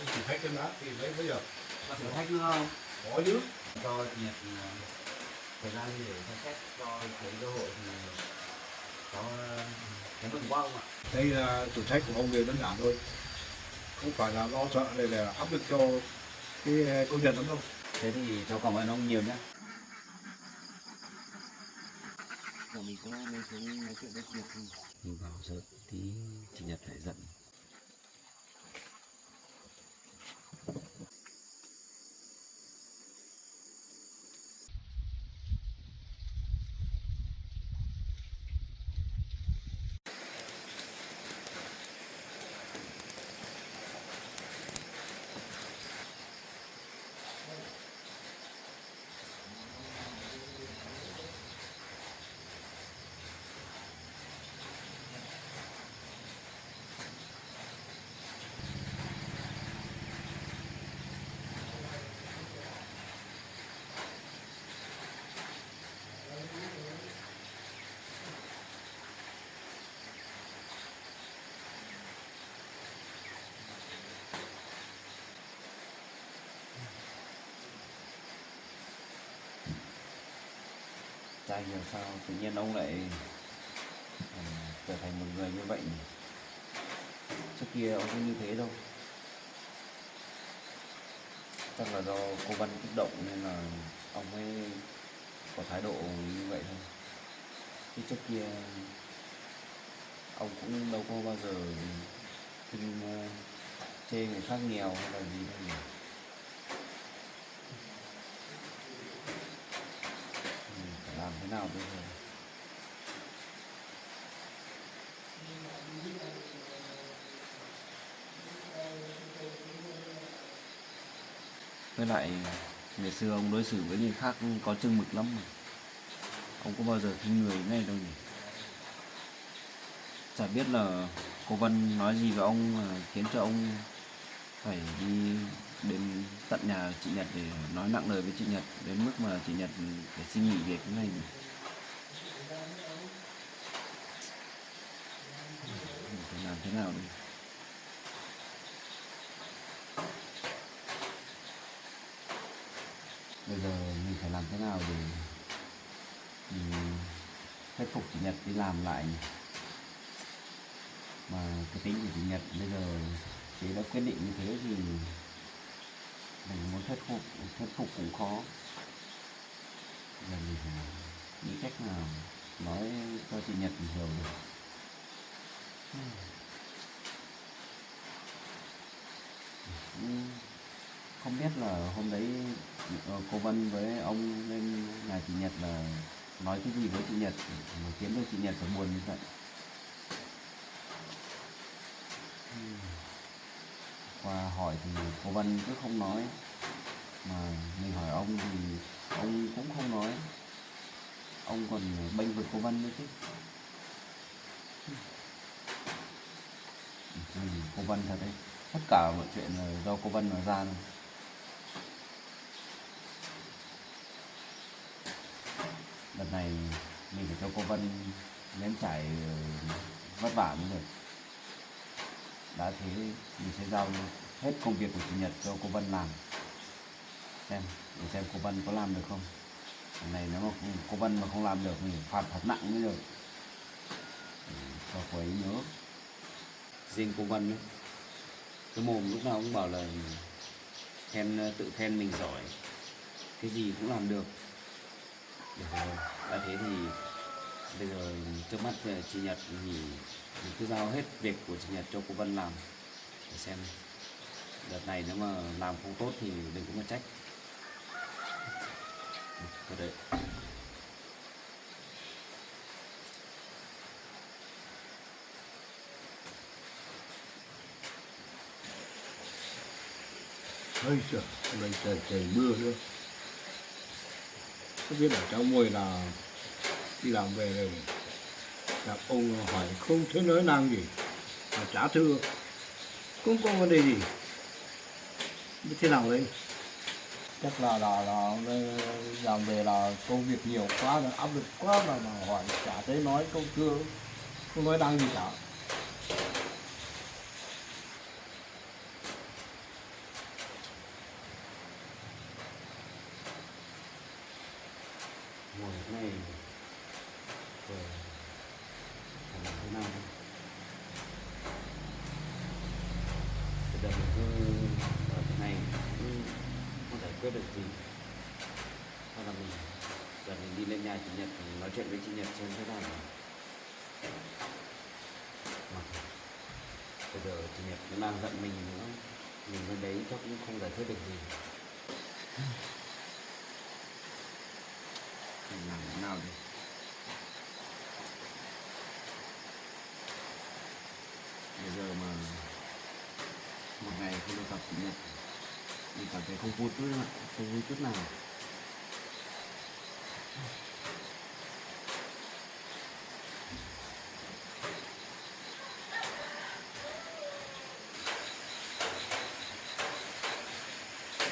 thử thách trên đó thì lấy bây giờ Có thử thách nữa không? có chứ. Cho chị Nhật thời gian để xem xét cho cái cơ hội thì có cái mừng quá không ạ? Đây là thử thách của ông về đơn giản thôi, không phải là lo sợ đây là áp lực cho cái công nhận lắm đâu. Thế thì cháu cảm ơn ông nhiều nhé. Giờ mình có lên xuống nói chuyện với chị Nhật không? Mình bảo sợ tí chị Nhật lại giận. Chả hiểu sao tự nhiên ông lại trở thành một người như vậy nhỉ? Trước kia ông không như thế đâu. Chắc là do cô Vân kích động nên là ông mới có thái độ như vậy thôi. Chứ trước kia ông cũng đâu có bao giờ khinh chê người khác nghèo hay là gì đâu nhỉ? Phải làm thế nào bây giờ? Với lại ngày xưa ông đối xử với người khác có chừng mực lắm mà. Ông có bao giờ khinh người ngay đâu nhỉ? Chả biết là cô Vân nói gì với ông mà khiến cho ông phải đi đến tận nhà chị Nhật để nói nặng lời với chị Nhật đến mức mà chị Nhật phải xin nghỉ việc cái này nhỉ? Mình phải làm thế nào đây? Bây giờ mình phải làm thế nào để mình thuyết phục chị Nhật đi làm lại nhỉ? Mà cái tính của chị Nhật bây giờ chị đã quyết định như thế thì mình muốn thuyết phục cũng khó. Giờ mình phải nghĩ cách nào nói cho chị Nhật hiểu được. Không biết là hôm đấy cô Vân với ông lên nhà chị Nhật là nói cái gì với chị Nhật mà khiến cho chị Nhật phải buồn như vậy. Qua hỏi thì cô Vân cứ không nói, mà mình hỏi ông thì ông cũng không nói, ông còn bênh vực cô Vân nữa chứ. Cô Vân thật đấy, tất cả mọi chuyện là do cô Vân nói ra thôi. Đợt này mình phải cho cô Vân nếm trải vất vả mới được. Đã thế mình sẽ giao hết công việc của chủ nhật cho cô Vân làm, để xem cô Vân có làm được không. Lần này nếu mà cô Vân mà không làm được mình phạt thật nặng mới được, cho cô ấy nhớ. Riêng cô Vân ấy, cái mồm lúc nào cũng bảo là tự khen mình giỏi, cái gì cũng làm được. Đã thế thì bây giờ trước mắt chị Nhật thì mình cứ giao hết việc của chị Nhật cho cô Vân làm, để xem đợt này nếu mà làm không tốt thì đừng có mà trách. Đấy. Ôi trời, hôm nay trời mưa nữa. Không biết ở cháu Mùi là đi làm về rồi, gặp ông hỏi không thấy nói năng gì, mà chả thưa, không có vấn đề gì. Biết thế nào đây? Chắc là làm về là công việc nhiều quá, là áp lực quá mà hỏi chả thấy nói câu thưa, không nói năng gì cả. ngồi thế này rồi phải làm thế nào bây giờ mình cứ ở thế này cũng không giải quyết được gì, hoặc là mình giờ mình đi lên nhà chị Nhật mình nói chuyện với chị Nhật xem thế nào. Mà bây giờ chị Nhật nó đang giận mình nữa, mình bên đấy chắc cũng không giải quyết được gì. Mình làm thế nào đi. Bây giờ mà một ngày không được gặp chị Nhật mình cảm thấy không vui chút nào, không vui chút nào.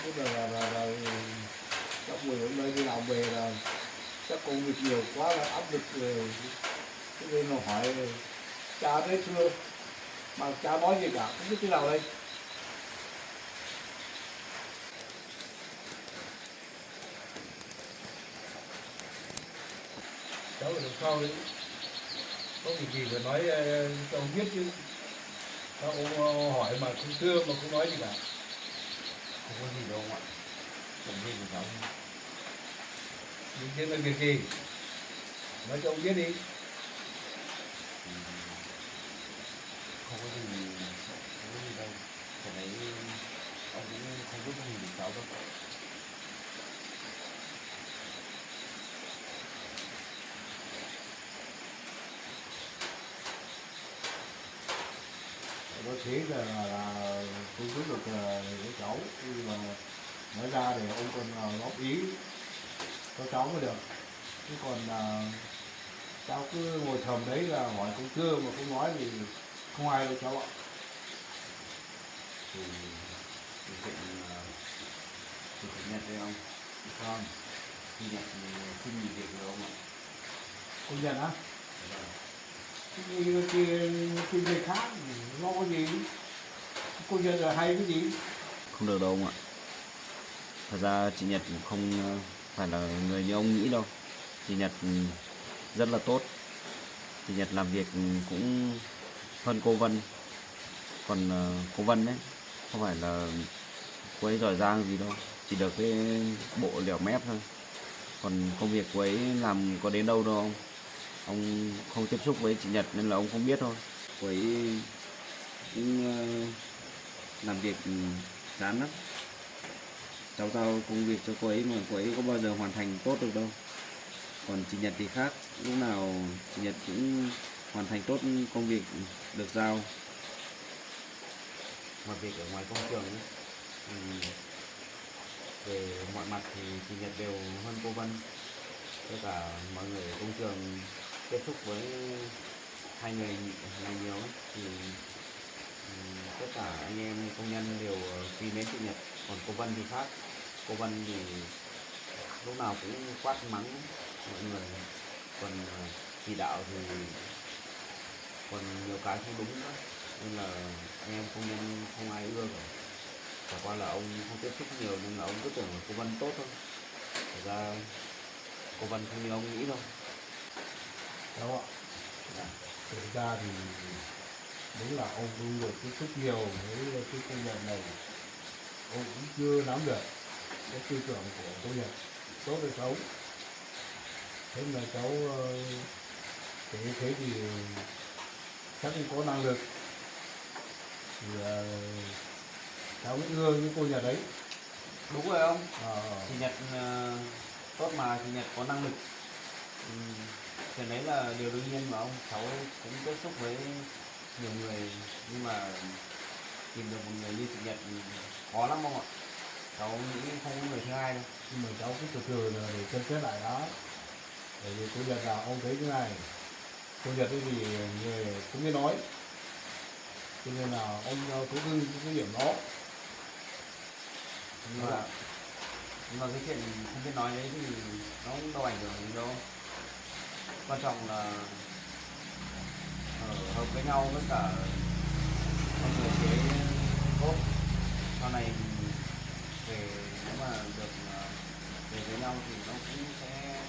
Bây giờ là các người hôm nay đi làm về là chắc công việc nhiều quá là áp lực rồi, cho nên là hỏi cha đấy chưa mà cha nói gì cả không biết thế nào đây. Cháu ở đằng sau đấy có việc gì phải nói cho ông biết chứ, sao ông hỏi mà không thưa mà không nói gì cả. Không có gì đâu ạ, không gì của cháu. Những cái là việc gì nói cho ông biết đi. Không có gì, không có gì đâu, cái đấy ông cũng không giúp gì được cháu đâu. Nó thế là tôi biết được của cháu, nhưng mà nói ra để ông còn góp ý cho cháu mới được, chứ còn cháu cứ ngồi thầm đấy là hỏi không thưa mà không nói thì không ai đâu cháu ạ. Thì chuyện thì Nhật đấy ông, không thì Nhật thì xin nghỉ việc rồi ông ạ. Cô nhận á? Vâng. Cái người khác nó có gì, cô nhận là hay cái gì. Không được đâu ông ạ. Thật ra chị Nhật cũng không phải là người như ông nghĩ đâu. Chị Nhật rất là tốt. Chị Nhật làm việc cũng hơn cô Vân. Còn cô Vân ấy không phải là cô ấy giỏi giang gì đâu, chỉ được cái bộ lẻo mép thôi. Còn công việc cô ấy làm có đến đâu đâu ông không tiếp xúc với chị Nhật nên là ông không biết thôi. Cô ấy cũng làm việc chán lắm. Cháu giao công việc cho cô ấy mà cô ấy có bao giờ hoàn thành tốt được đâu. Còn chị Nhật thì khác, lúc nào chị Nhật cũng hoàn thành tốt công việc được giao. Mọi việc ở ngoài công trường ấy, về mọi mặt thì chị Nhật đều hơn cô Vân. Tất cả mọi người ở công trường tiếp xúc với hai người này nhiều ấy, thì tất cả anh em công nhân đều quý mến chị Nhật. Còn cô Vân thì khác, cô Vân thì lúc nào cũng quát mắng mọi người, còn chỉ đạo thì còn nhiều cái không đúng nữa, nên là anh em công nhân không ai ưa cả. Chẳng qua là ông không tiếp xúc nhiều nên là ông cứ tưởng là cô Vân tốt thôi. Thật ra cô Vân không như ông nghĩ đâu. Đó ạ. Thực ra thì đúng là ông không được tiếp xúc nhiều với cái công nhận này, ông cũng chưa nắm được cái tư tưởng của cô Nhật tốt hay xấu. Thế mà cháu thế thì chắc cũng có năng lực thì cháu cũng ưa với cô Nhật đấy. Đúng rồi ông, Ờ, chị Nhật tốt mà, chị Nhật có năng lực. Cái đấy là điều đương nhiên mà ông. Cháu cũng tiếp xúc với nhiều người nhưng mà tìm được một người như chị Nhật khó lắm ông ạ. Cháu nghĩ không có người thứ hai đâu. nhưng mà cháu cũng từ từ là để xem xét lại đó. Bởi vì cô Nhật là ông thấy thế này, cô Nhật ấy thì người cũng biết nói, cho nên là ông cứ ưng cái điểm đó. Nhưng mà cái chuyện không biết nói đấy thì nó cũng đâu ảnh hưởng gì đâu. Quan trọng là hợp với nhau, với cả con người kế tốt. Sau này về nếu mà được về với nhau thì nó cũng sẽ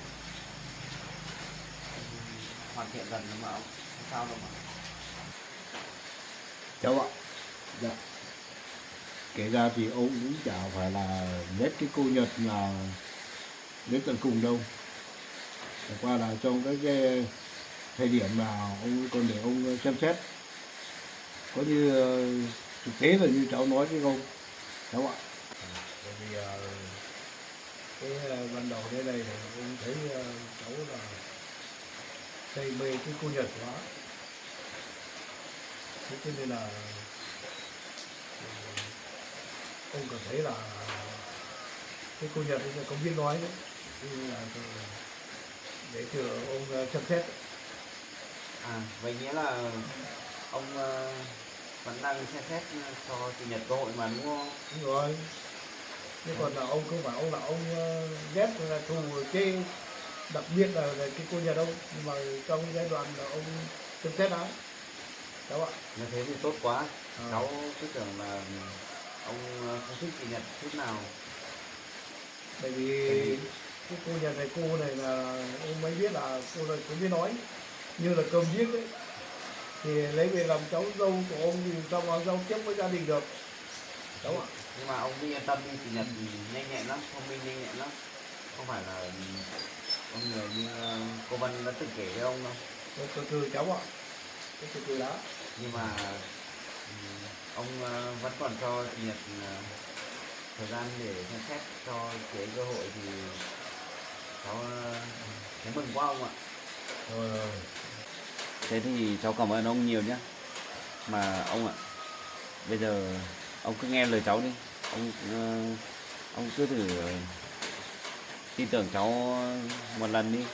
hoàn thiện dần đúng không ông? Không sao đâu mà. cháu ạ. Dạ. Kể ra thì ông cũng chả phải là ghét cái cô Nhật là đến tận cùng đâu. Chẳng qua là trong cái thời điểm mà ông còn để ông xem xét. Có như thực tế là như cháu nói chứ không, cháu ạ. Bởi vì cái ban đầu đến đây thì ông thấy cháu là say mê cái cô Nhật quá, thế cho nên là ông cảm thấy là cái cô Nhật ấy không biết nói nữa, nên là để cho ông xem xét. À, vậy nghĩa là ông vẫn đang xem xét cho chị Nhật cơ hội mà đúng không? Đúng rồi, chứ còn là ông không phải ông là ông ghét là thù chê, đặc biệt là cái cô Nhật đâu, nhưng mà trong giai đoạn là ông xem xét đó, cháu ạ. Như thế thì tốt quá. À. Cháu cứ tưởng là ông không thích chị Nhật chút nào. Bởi vì cái cô Nhật này, cô này là ông mới biết là cô này cũng biết nói như là cơm giết đấy, thì lấy về làm cháu dâu của ông thì sao mà giao tiếp với gia đình được, cháu ạ. Nhưng mà ông cứ yên tâm đi, chị Nhật thì nhanh nhẹn lắm, thông minh nhanh nhẹn lắm. Không phải là ông người như cô Vân đã từng kể với ông đâu. Từ từ cháu ạ, từ từ đã. Nhưng mà ông vẫn còn cho chị Nhật thời gian để xem xét cho chị ấy cơ hội thì cháu thấy mừng quá ông ạ. Rồi. Thế thì cháu cảm ơn ông nhiều nhé. Mà ông ạ, bây giờ ông cứ nghe lời cháu đi. Ông cứ thử tin tưởng cháu một lần đi.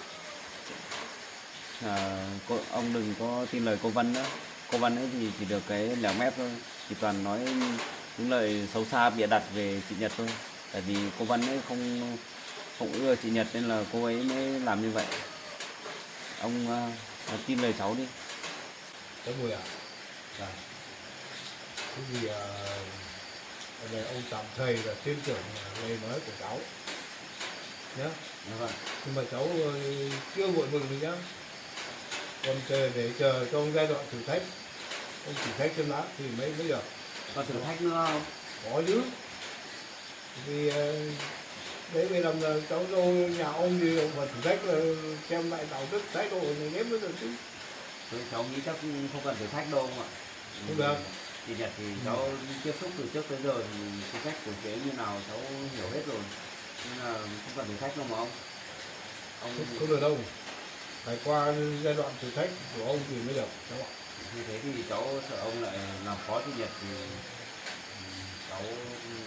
Ông đừng có tin lời cô Vân nữa. Cô Vân ấy thì chỉ được cái lẻo mép thôi, chỉ toàn nói những lời xấu xa bịa đặt về chị Nhật thôi. Tại vì cô Vân ấy không ưa chị Nhật nên là cô ấy mới làm như vậy. Ông tin lời cháu đi. Cháu Mười ạ. Dạ. Cái gì ở đây ông tạm thời là tin tưởng lời nói của cháu nhé. Vâng. Nhưng mà cháu chưa vội mừng được nhá, còn để chờ trong giai đoạn thử thách, ông thử thách xem đã thì mới được. Còn thử thách nữa không? Có chứ, vì đấy bây làm là cháu dâu nhà ông thì ông phải thử thách là xem lại đạo đức thái độ này nếp mới được chứ. Tôi cháu nghĩ chắc không cần thử thách đâu ông ạ. Không được. Chị Nhật thì cháu tiếp xúc từ trước tới giờ thì tính cách của chị ấy như nào cháu hiểu hết rồi, nên là không cần thử thách đâu mà ông. Không được đâu, phải qua giai đoạn thử thách của ông thì mới được, cháu ạ. Như thế thì cháu sợ ông lại làm khó chị Nhật thì cháu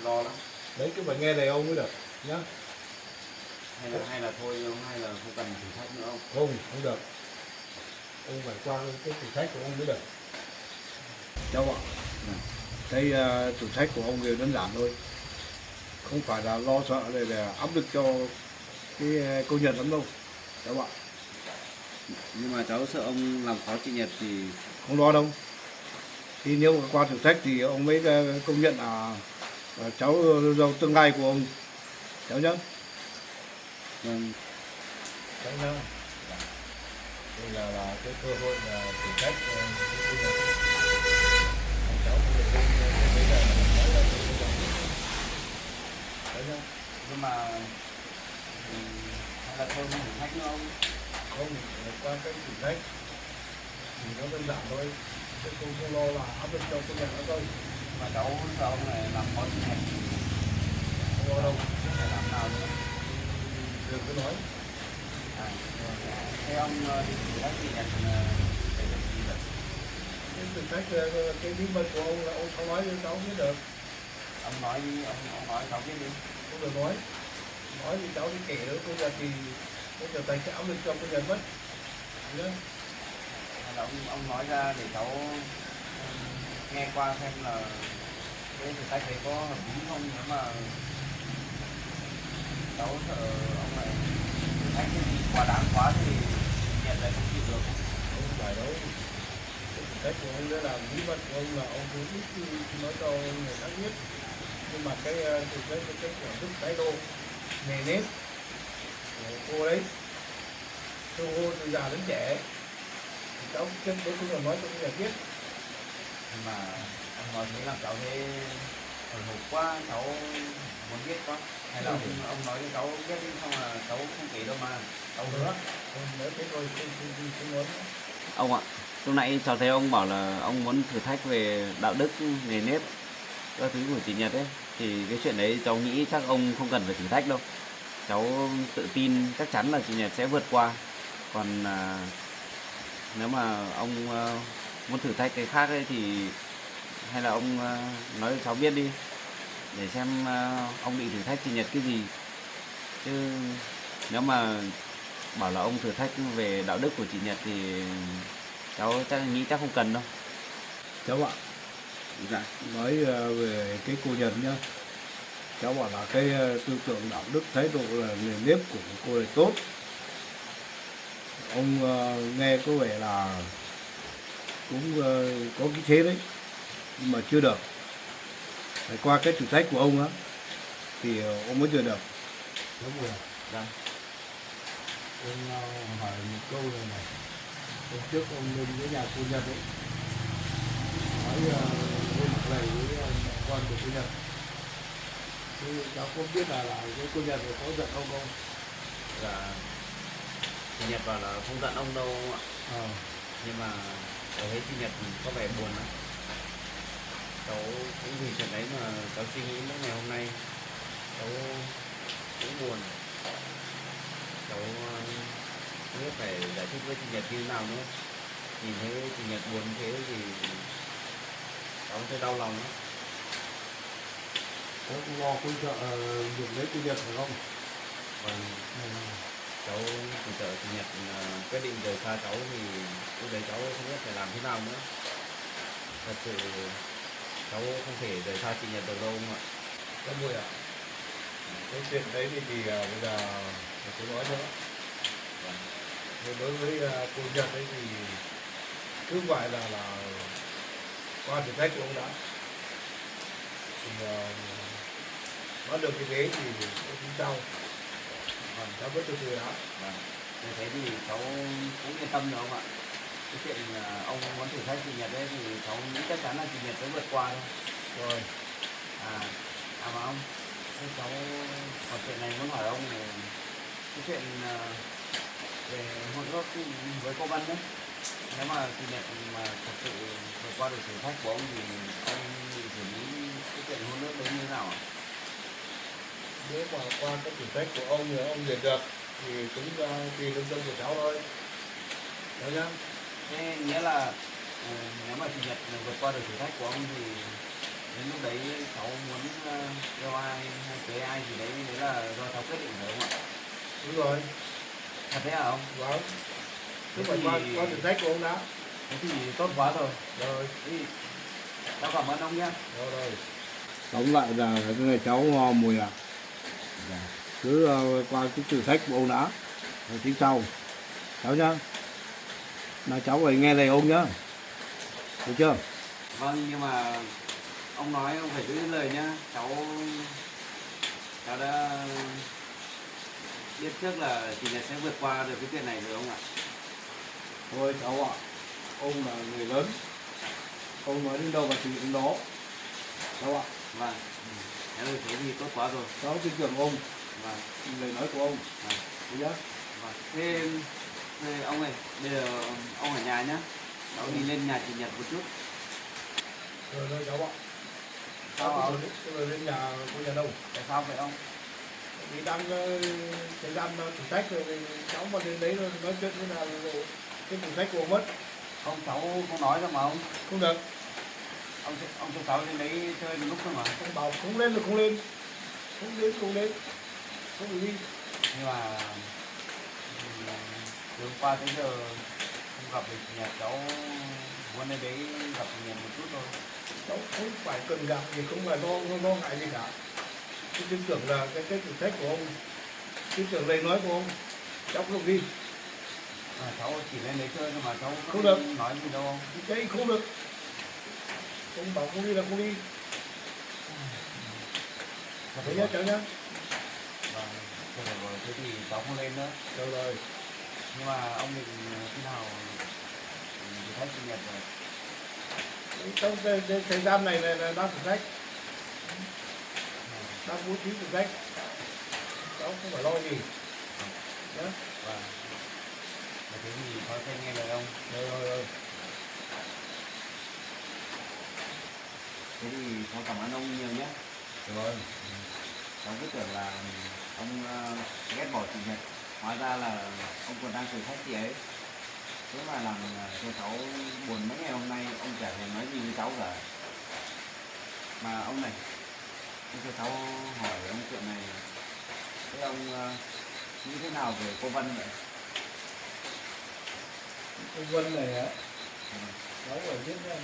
lo lắm. Đấy cứ phải nghe lời ông mới được nhá. Hay là thôi ông, hay là không cần thử thách nữa không? Không được, ông phải qua cái thử thách của ông mới được. Cháu ạ. Cái thử thách của ông đều đơn giản thôi, không phải là lo sợ để áp lực cho cái cô Nhật lắm đâu, cháu ạ. Nhưng mà cháu sợ ông làm khó chị Nhật thì Không lo đâu. Thì nếu mà qua thử thách thì ông mới công nhận là cháu dâu tương lai của ông, cháu nhé. vâng. Cháu nhá. Đây là cái cơ hội là thử thách cái cô Nhật. Cháu không được bây giờ nói là tôi không được. Cháu nhá. Nhưng mà hay là thôi không thử thách nữa ông. Không, qua cái thử thách thì nó đơn giản thôi, chứ không lo là áp lực cho cô Nhật nữa thôi. Mà cháu sợ ông này làm khó chị Nhật thì Không lo đâu, phải làm nào nữa. đừng có nói. Thế ông đi thử thách chị Nhật để được gì vậy? Cái thử thách cái bí mật của ông là ông không nói cho cháu biết được. Ông nói đi, ông nói cháu biết đi. Không được nói thì cháu đi kể nữa cô Nhật thì nó trở thành cái áp lực cho cô Nhật mất nhé. Hay là ông nói ra để cháu nghe qua xem là cái thử thách đấy có hợp lý không, nếu mà cháu sợ ông này thử thách cái gì quá đáng quá thì Nhật lại không chịu được. Không phải đâu, cái thử thách của ông đó là bí mật của ông, là ông cứ ít khi nói cho người khác biết, nhưng mà cái thử thách cái của đức thái độ nề nếp của cô đấy, cô từ già đến trẻ cháu trước bữa cũng là nói cho cái nhà biết. Nhưng mà ông nói thế làm cháu thấy hồi hộp quá, cháu muốn biết quá. Hay là ông nói cho cháu biết đi, xong là cháu không kể đâu mà cháu hứa. Nếu thế thôi không nói. Ông ạ, lúc nãy cháu thấy ông bảo là ông muốn thử thách về đạo đức, nề nếp các thứ của chị Nhật ấy, thì cái chuyện đấy cháu nghĩ chắc ông không cần phải thử thách đâu. Cháu tự tin chắc chắn là chị Nhật sẽ vượt qua. Còn nếu mà ông muốn thử thách cái khác ấy thì hay là ông nói cho cháu biết đi, để xem ông định thử thách chị Nhật cái gì. Chứ nếu mà bảo là ông thử thách về đạo đức của chị Nhật thì cháu nghĩ chắc không cần đâu. Cháu ạ, Dạ. nói về cái cô Nhật nhá, cháu bảo là cái tư tưởng đạo đức thái độ là nề nếp của cô này tốt. Ông nghe có vẻ là cũng có cái thế đấy, nhưng mà chưa được. Phải qua cái thử thách của ông á thì ông mới chưa được. Đúng rồi. Dạ. Ông hỏi một câu này. Hôm trước ông lên cái nhà cô Nhật ấy, nói lên mặt này với con của cô Nhật. Thì cháu không biết là cái cô Nhật có giận ông không? Dạ. Chị Nhật bảo là không giận ông đâu ạ. Nhưng mà cháu thấy chị Nhật có vẻ buồn lắm. Cháu cũng vì chuyện đấy mà cháu suy nghĩ mỗi ngày hôm nay. Cháu cũng buồn. Cháu không biết phải giải thích với chị Nhật như thế nào nữa. Nhìn thấy chị Nhật buồn thế thì cháu thấy đau lòng lắm. Cháu cũng lo cô sợ dùng lấy cô Nhật phải không? Vâng. Cháu chỉ sợ chị Nhật quyết định rời xa cháu thì lúc đấy cháu không biết phải làm thế nào nữa. Thật sự cháu không thể rời xa chị Nhật được đâu ông ạ. Cháu vui ạ. Cái chuyện đấy thì bây giờ tôi nói nữa. Thì đối với cô Nhật ấy thì cứ gọi là qua thử thách của ông đã. Thì bắt được cái ghế thì ông cũng trao. Vâng. Cháu vẫn từ từ đã. Vâng. Như thế thì cháu cũng yên tâm rồi ông ạ. Cái chuyện ông muốn thử thách chị Nhật ấy thì cháu nghĩ chắc chắn là chị Nhật sẽ vượt qua thôi. Rồi. Mà ông, thế cháu còn chuyện này muốn hỏi ông là cái chuyện về hôn ước với cô Vân đấy. Nếu mà chị Nhật mà thật sự vượt qua được thử thách của ông thì ông định xử lý cái chuyện hôn ước đấy như thế nào ạ? Nếu mà qua cái thử thách của ông thì ông duyệt được thì cũng tùy lương tâm của cháu thôi. Đó nhá. Thế nghĩa là nếu mà chị Nhật vượt qua được thử thách của ông thì đến lúc đấy cháu muốn yêu ai hay cưới ai gì đấy là do cháu quyết định phải không ạ? Đúng rồi. Thật thế hả ông? Vâng. Cứ Thế phải thì- qua thử thách của ông đã. Thế thì tốt quá rồi. Rồi. Thế thì cháu cảm ơn ông nhé. Rồi. Tóm lại là cái này cháu mùi ạ. Dạ. Cứ qua cái thử thách của ông đã, rồi tính sau. Cháu nhá. Mà cháu phải nghe lời ông nhá. Được chưa? Vâng, nhưng mà ông nói ông phải giữ lời nhá. Cháu đã biết trước là chị Nhật sẽ vượt qua được cái chuyện này rồi ông ạ. Thôi cháu ạ, ông là người lớn, ông nói đến đâu mà thực hiện đến đó. Cháu ạ, Vâng. Nếu như thế thì tốt quá rồi. cháu tin tưởng ông, Vâng. lời nói của ông. Vâng. Được chưa? Vâng. Thế ông ơi, bây giờ ông ở nhà nhá. Cháu đi lên nhà chị Nhật một chút. Rồi cháu ạ. Sao Cháu ông? rồi đến nhà cô Nhật đâu? Tại sao vậy ông? Vì đang thời gian thử thách rồi thì cháu mà đến đấy rồi nói chuyện như nào rồi cái thử thách của ông mất. Không, cháu không nói đâu mà ông. Không được. Ông cho cháu lên đấy chơi một lúc thôi mà. Ông bảo không lên được không lên. Không đến không đến. Không được đi. Nhưng mà từ hôm qua tới giờ không gặp được chị Nhật, cháu muốn lên đấy gặp chị Nhật một chút thôi. Cháu không phải cần gặp thì không phải lo ngại gì cả. Tôi tin tưởng là cái thử thách của ông, tin tưởng lời nói của ông, cháu không được đi. Cháu chỉ lên đấy chơi thôi mà cháu Không được. nói gì đâu ông. Cái không được. Ông bảo không đi là không đi. Thế nhá cháu nhá. Vâng, thôi được rồi, thế thì cháu không lên nữa. Được rồi. Nhưng mà ông định khi nào khách sinh nhật rồi. trong cái thời gian này là đang thử thách, đang bố trí thử thách, cháu không phải lo gì nhé. Vâng. Mà thế thì có thể nghe lời ông. Rồi. Thế thì cháu cảm ơn ông nhiều nhé. Rồi. Cháu cứ tưởng là ông ghét bỏ chủ nhật, hóa ra là ông còn đang thử thách chị ấy. Thế mà làm cho cháu buồn mấy ngày hôm nay, ông chả thèm nói gì với cháu cả. Mà ông này, ông cho cháu hỏi ông chuyện này, thế ông nghĩ thế nào về cô Vân vậy? Cái Vân này á, cháu phải biết là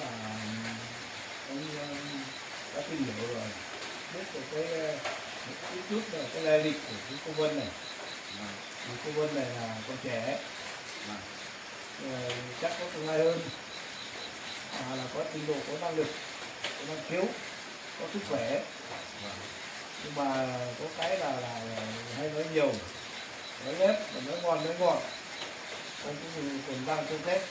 ông đã tìm hiểu rồi, biết được cái chút là cái lai lịch của cái cô Vân này. Vâng, Thì cô Vân này là con trẻ, vâng, chắc có tương lai hơn, là có trình độ, có năng lực, có năng khiếu, có sức khỏe. vâng. Nhưng mà có cái là hay nói nhiều, nói ghép, nói ngon, ông cũng còn đang cân xét.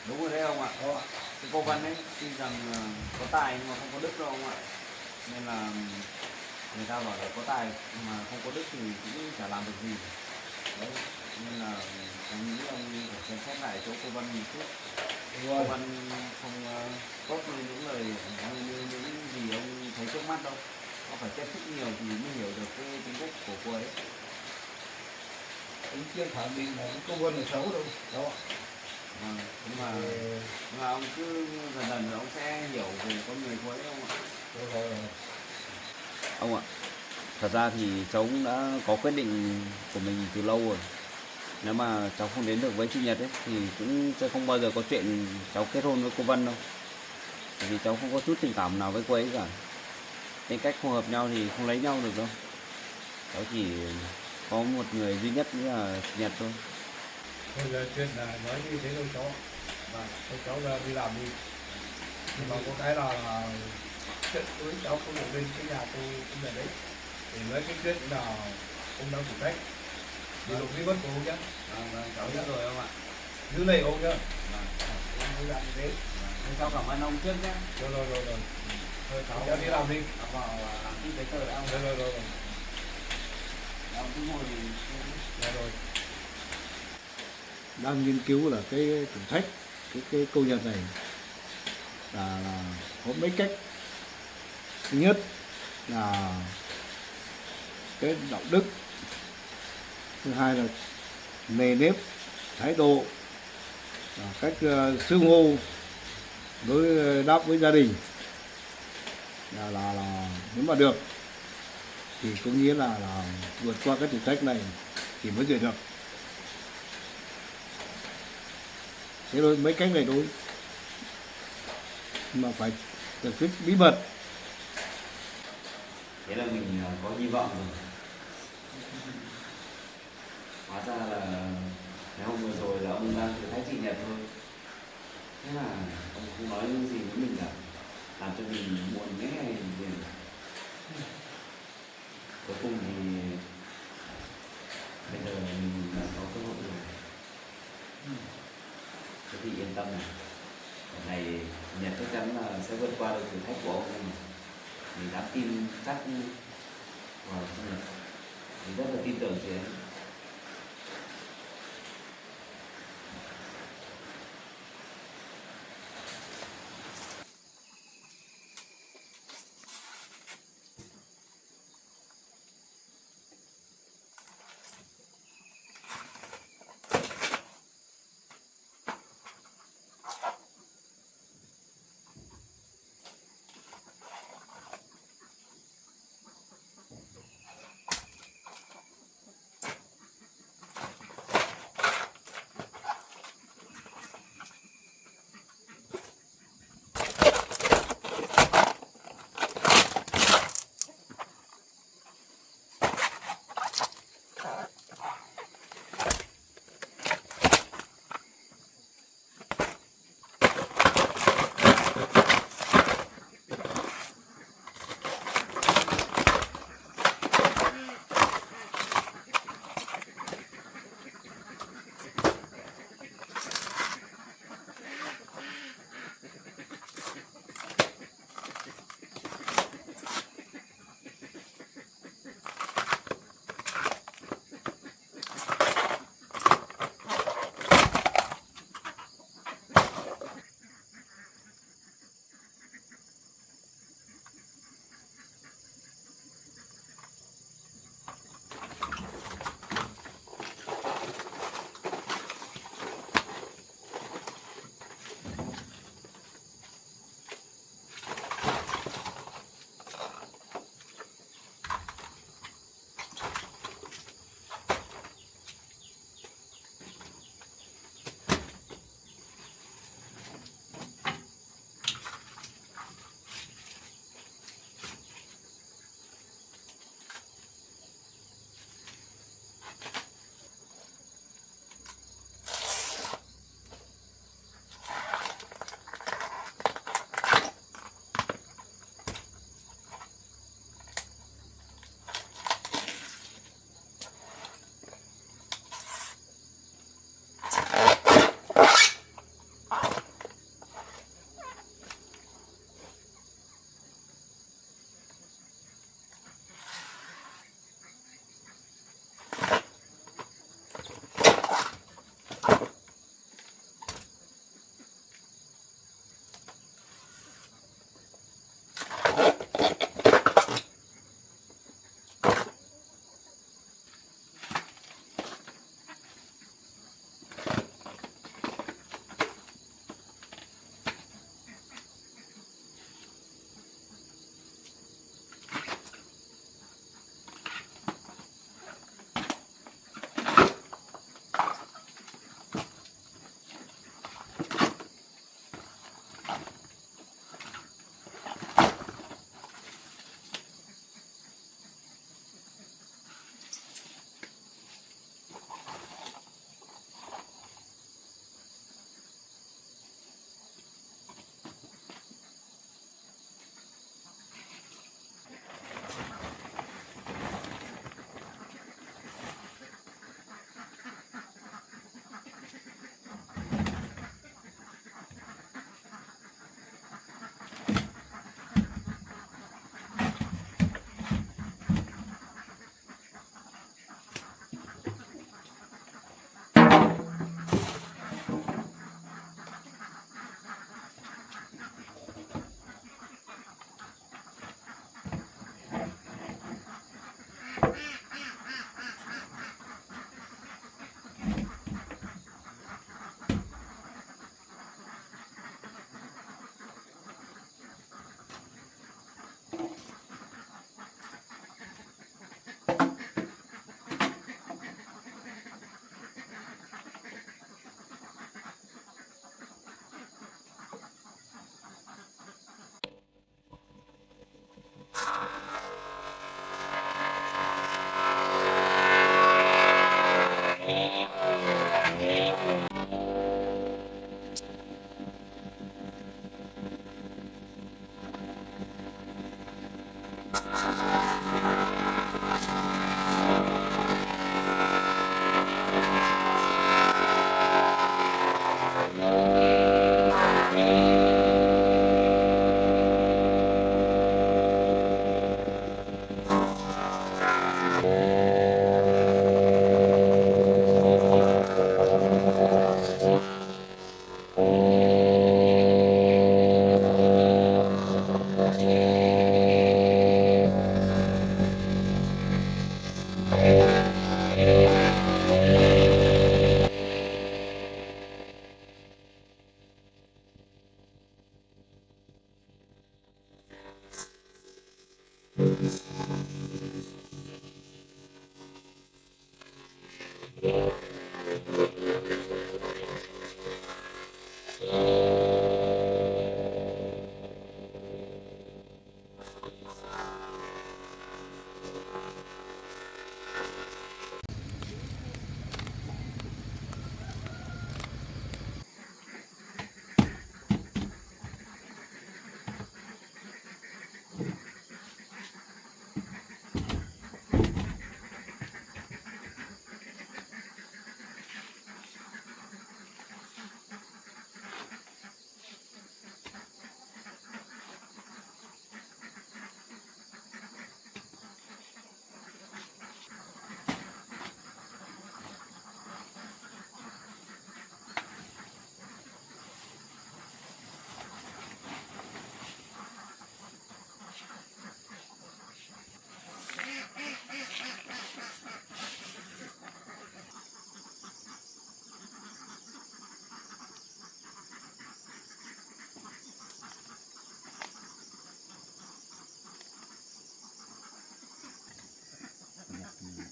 Đúng rồi đấy ông ạ. Đó ạ. Cái cô Vân ấy, tuy rằng có tài nhưng mà không có đức đâu ông ạ. Nên là người ta bảo là có tài nhưng mà không có đức thì cũng chả làm được gì. Đấy, nên là em nghĩ ông phải xem xét lại chỗ cô Vân một chút. Đúng Cô rồi. Vân không tốt như những lời hay như những gì ông thấy trước mắt đâu. Có phải tiếp xúc nhiều thì mới hiểu được cái tính cách của cô ấy. Ông chưa khẳng định là cái cô Vân là xấu đâu. Đó ạ. Vâng, nhưng mà ông cứ dần dần rồi ông sẽ hiểu về con người cô ấy không ạ? Rồi. Ông ạ, thật ra thì cháu cũng đã có quyết định của mình từ lâu rồi. Nếu mà cháu không đến được với chị Nhật ấy thì cũng sẽ không bao giờ có chuyện cháu kết hôn với cô Vân đâu. Bởi vì cháu không có chút tình cảm nào với cô ấy cả. Tính cách không hợp nhau thì không lấy nhau được đâu. Cháu chỉ có một người duy nhất nữa là chị Nhật thôi. Thôi là chuyện là nói như thế thôi cháu. Và thôi cháu ra đi làm đi. Nhưng mà có cái là chuyện với cháu không được lên cái nhà tôi cũng là đấy. Để nói cái chuyện là ông đang phụ trách. Đi lục đi bất của ông nhé. Vâng, cháu biết rồi ông ạ. Giữ này ông nhé. Vâng, Ông cứ làm như thế. thế cháu cảm ơn ông trước nhé. Rồi. Thôi cháu đi làm đi. Cháu vào làm ít giấy tờ đã ông. Rồi. Ông cứ ngồi Rồi. Đang nghiên cứu là cái thử thách cái câu nhật này là có mấy cách. Thứ nhất là cái đạo đức, thứ hai là nề nếp, thái độ, cách xưng hô đối đáp với gia đình là nếu mà được thì có nghĩa là vượt qua cái thử thách này thì mới duyệt được. Thế thôi, mấy cách này thôi mà phải được thích bí mật. thế là mình có hy vọng rồi. Hóa ra là ngày hôm vừa rồi là ông đang thử thách chị Nhật thôi. Thế là ông không nói những gì với mình cả, làm cho mình buồn mấy ngày liền. Cuối cùng thì bây giờ mình đã có cơ hội rồi. Thế thì yên tâm này, lần này Nhật chắc chắn là sẽ vượt qua được thử thách của ông này. Mình dám tin chắc vào chị Nhật, mình rất là tin tưởng chị ấy.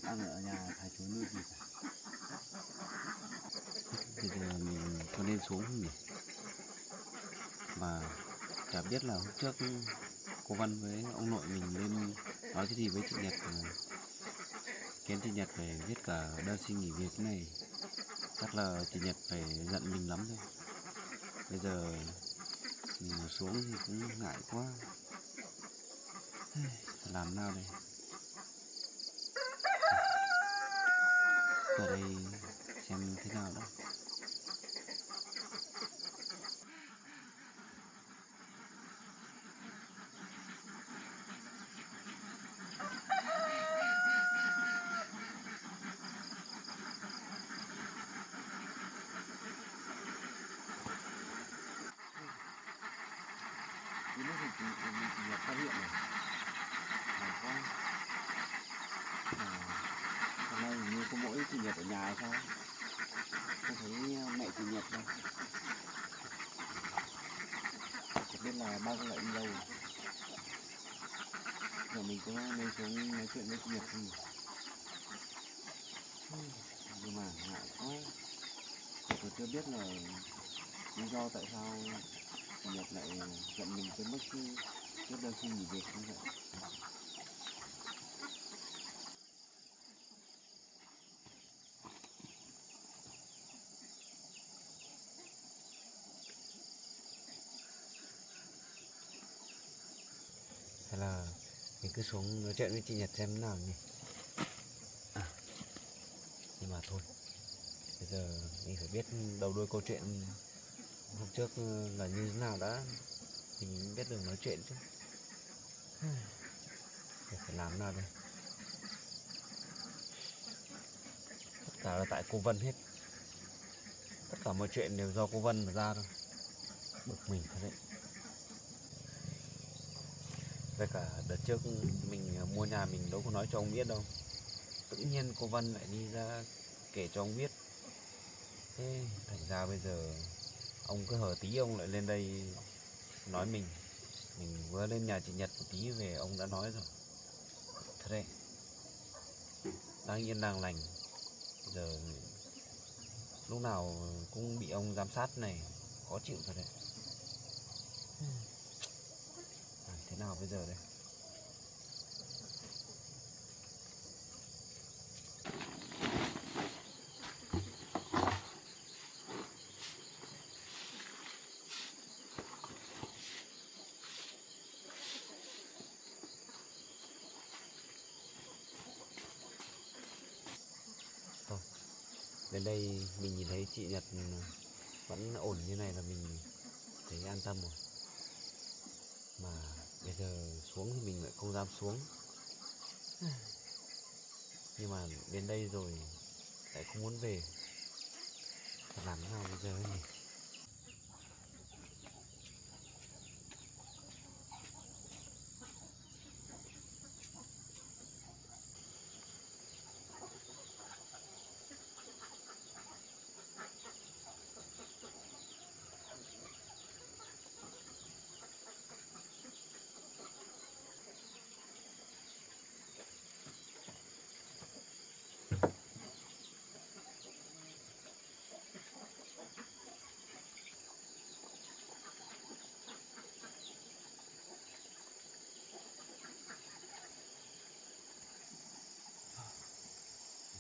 Ăn ở nhà thầy chú nuôi gì cả. Bây giờ mình có nên xuống không nhỉ? Mà chả biết là hôm trước cô Văn với ông nội mình lên nói cái gì với chị Nhật, kén chị Nhật phải viết cả đơn xin nghỉ việc này. Chắc là chị Nhật phải giận mình lắm thôi. Bây giờ mình mà xuống thì cũng ngại quá. Phải làm nào đây? Ở đây xem thế nào đó. Cái lúc thì chị Nhật phát hiện này. Hay quá. Hôm nay hình như có mỗi chị Nhật ở nhà hay sao? Không thấy mẹ chị Nhật đâu. Chẳng biết là bao giờ lại đi đâu. Giờ mình có nên xuống nói chuyện với chị Nhật không nhỉ? Nhưng mà ngại quá. Tôi chưa biết là lý do tại sao chị Nhật lại giận mình tới mức viết đơn xin nghỉ việc như vậy. Hay là mình cứ xuống nói chuyện với chị Nhật xem thế nào nhỉ? Nhưng mà thôi, bây giờ mình phải biết đầu đuôi câu chuyện hôm trước là như thế nào đã, mình biết đường nói chuyện chứ. Giờ phải làm nào đây? Tất cả là tại cô Vân hết. Tất cả mọi chuyện đều do cô Vân mà ra thôi. Bực mình thật đấy. Với cả đợt trước mình mua nhà mình đâu có nói cho ông biết đâu. tự nhiên cô Vân lại đi ra kể cho ông biết. Thế thành ra bây giờ ông cứ hở tí ông lại lên đây nói mình vừa lên nhà chị Nhật một tí về ông đã nói rồi. Thật đấy, đang yên đang lành, giờ lúc nào cũng bị ông giám sát này, khó chịu thật đấy. Thế nào bây giờ đây? Thôi, đến đây mình nhìn thấy chị Nhật vẫn ổn như này là mình thấy an tâm rồi. Mà bây giờ xuống thì mình lại không dám xuống. Nhưng mà đến đây rồi lại không muốn về. Phải làm thế nào bây giờ ấy nhỉ?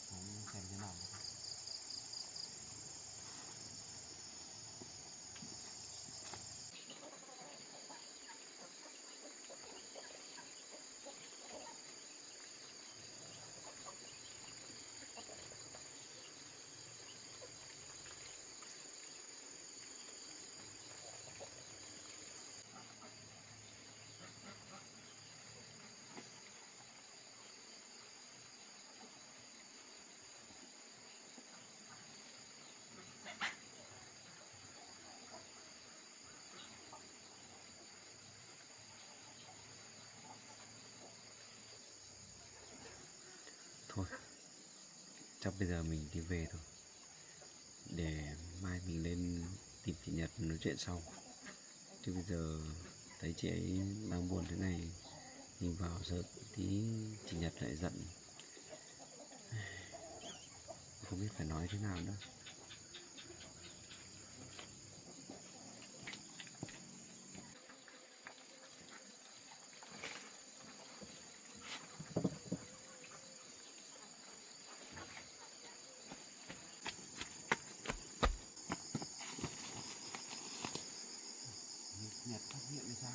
Xuống xem thế nào. Thôi, chắc bây giờ mình đi về thôi. Để mai mình lên tìm chị Nhật nói chuyện sau. Chứ bây giờ thấy chị ấy đang buồn thế này, nhìn vào sợ tí chị Nhật lại giận. Không biết phải nói thế nào nữa. Nhật phát hiện hay sao?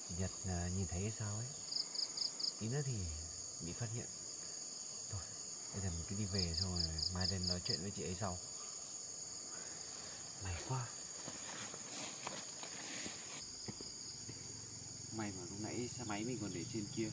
Chị Nhật nhìn thấy hay sao ấy, tí nữa thì bị phát hiện. Thôi, bây giờ mình cứ đi về xong rồi mai lên nói chuyện với chị ấy sau. May quá. May mà lúc nãy xe máy mình còn để trên kia.